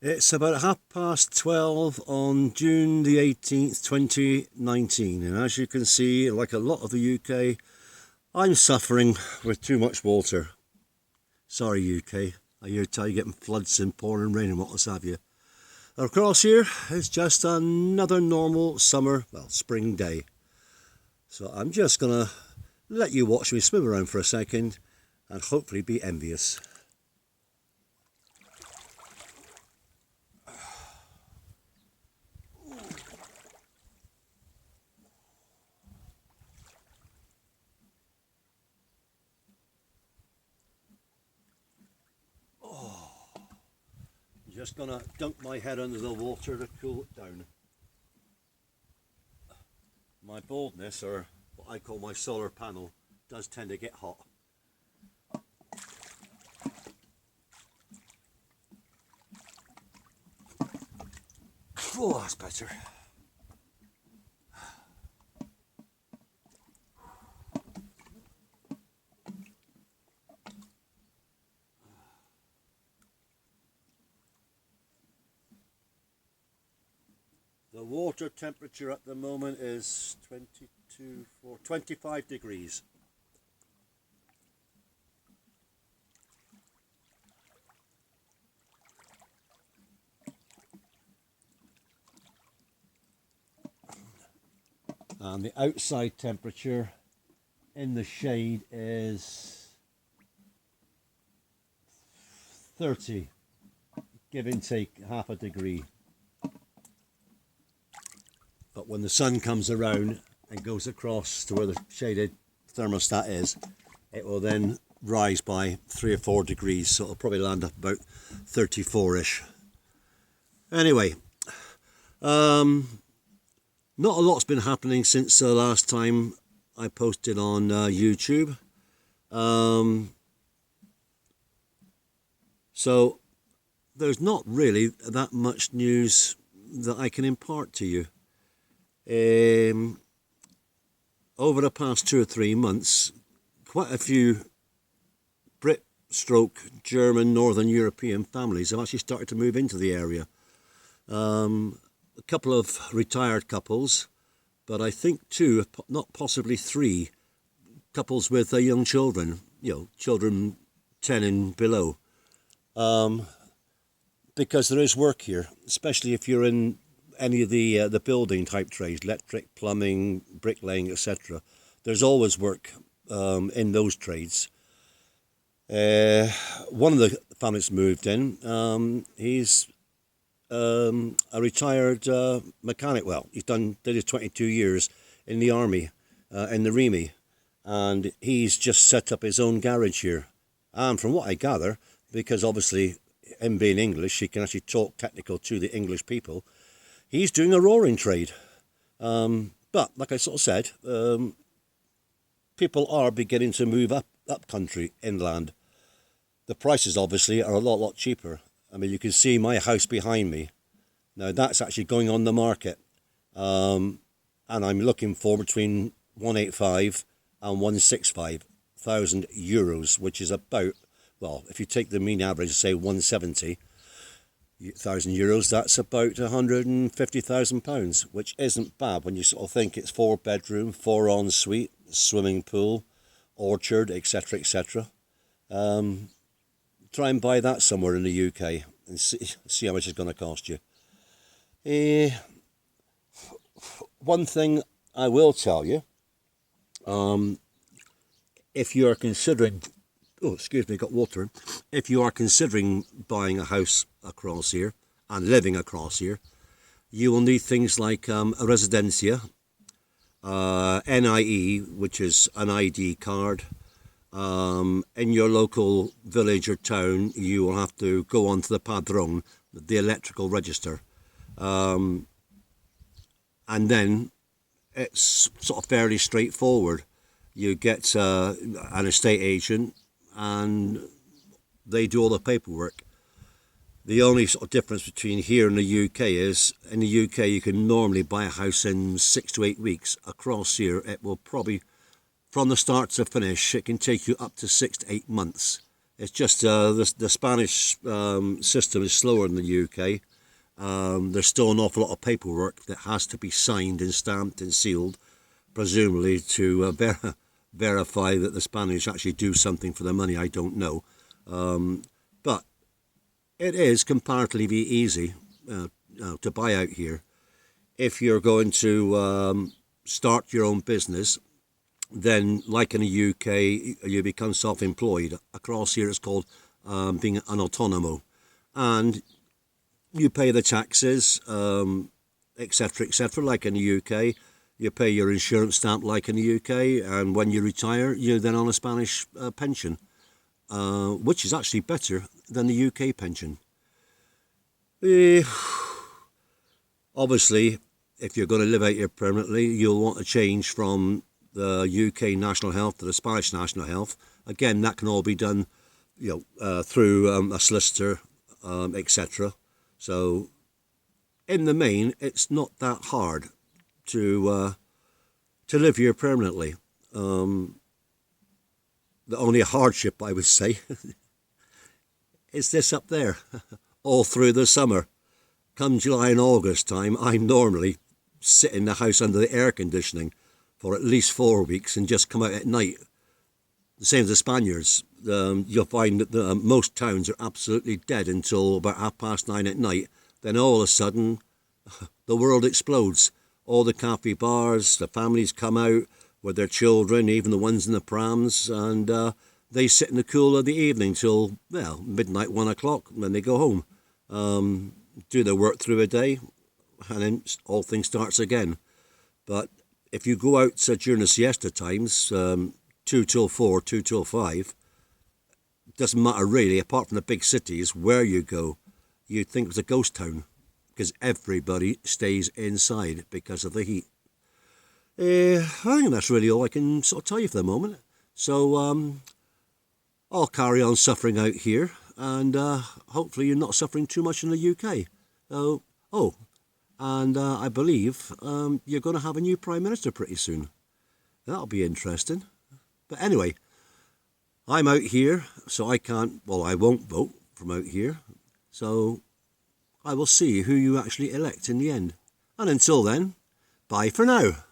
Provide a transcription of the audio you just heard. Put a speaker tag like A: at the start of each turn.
A: It's about 12:30 on June the 18th, 2019, and as you can see, like a lot of the UK, I'm suffering with too much water. Sorry UK, I hear tell you getting floods and pouring rain and what else have you. Across here, it's just another normal summer, well, spring day. So I'm just gonna let you watch me swim around for a second and hopefully be envious. Just gonna dunk my head under the water to cool it down. My baldness, or what I call my solar panel, does tend to get hot. Oh, that's better. The water temperature at the moment is 25 degrees. And the outside temperature in the shade is 30, give and take half a degree. But when the sun comes around and goes across to where the shaded thermostat is, it will then rise by 3 or 4 degrees, so it'll probably land up about 34-ish. Anyway, not a lot's been happening since the last time I posted on YouTube. So there's not really that much news that I can impart to you. Over the past 2 or 3 months, quite a few Brit/German Northern European families have actually started to move into the area. A couple of retired couples, but I think 2, not possibly 3, couples with young children, children 10 and below. Because there is work here, especially if you're in any of the building type trades, electric, plumbing, bricklaying, etc. There's always work in those trades. One of the families moved in. He's a retired mechanic. Well, did his 22 years in the army, in the REME, and he's just set up his own garage here. And from what I gather, because obviously him being English, he can actually talk technical to the English people. He's doing a roaring trade. But like I sort of said, people are beginning to move up country, inland. The prices obviously are a lot cheaper. I mean, you can see my house behind me. Now that's actually going on the market. And I'm looking for between 185 and 165,000 euros, which is about, well, if you take the mean average, say 170,000 euros, that's about £150,000, which isn't bad when you sort of think it's 4 bedroom, 4 ensuite, swimming pool, orchard, etc., etc. Try and buy that somewhere in the UK and see how much it's going to cost you. One thing I will tell you, if you are considering, got water. If you are considering buying a house across here and living across here, you will need things like a residencia, NIE, which is an ID card. In your local village or town, you will have to go onto the padrone, the electrical register, and then it's sort of fairly straightforward. You get an estate agent and they do all the paperwork. The only sort of difference between here and the UK is, in the UK you can normally buy a house in 6 to 8 weeks. Across here it will probably, from the start to finish, it can take you up to 6 to 8 months It's just the Spanish system is slower than the UK. There's still an awful lot of paperwork that has to be signed and stamped and sealed, presumably to verify that the Spanish actually do something for their money. I don't know. But it is comparatively easy to buy out here. If you're going to start your own business, then like in the UK, you become self-employed. Across here it's called being an autonomo. And you pay the taxes, etc., etc., like in the UK. You pay your insurance stamp like in the UK, and when you retire, you're then on a Spanish pension, which is actually better than the UK pension. Obviously, if you're going to live out here permanently, you'll want to change from the UK national health to the Spanish national health. Again, that can all be done, through a solicitor, etc. So, in the main, it's not that hard to live here permanently. The only hardship, I would say, is this up there. All through the summer, come July and August time, I normally sit in the house under the air conditioning for at least 4 weeks and just come out at night. The same as the Spaniards. You'll find that most towns are absolutely dead until about 9:30 at night. Then all of a sudden, the world explodes. All the cafe bars, the families come out with their children, even the ones in the prams, and they sit in the cool of the evening till, midnight, 1 o'clock, when they go home. Do their work through a day, and then all things starts again. But if you go out during the siesta times, 2 till 4, 2 till 5, doesn't matter really, apart from the big cities, where you go, you'd think it was a ghost town, because everybody stays inside because of the heat. I think that's really all I can sort of tell you for the moment. So I'll carry on suffering out here, and hopefully you're not suffering too much in the UK. And I believe you're going to have a new Prime Minister pretty soon. That'll be interesting. But anyway, I'm out here, so I won't vote from out here. So I will see who you actually elect in the end. And until then, bye for now.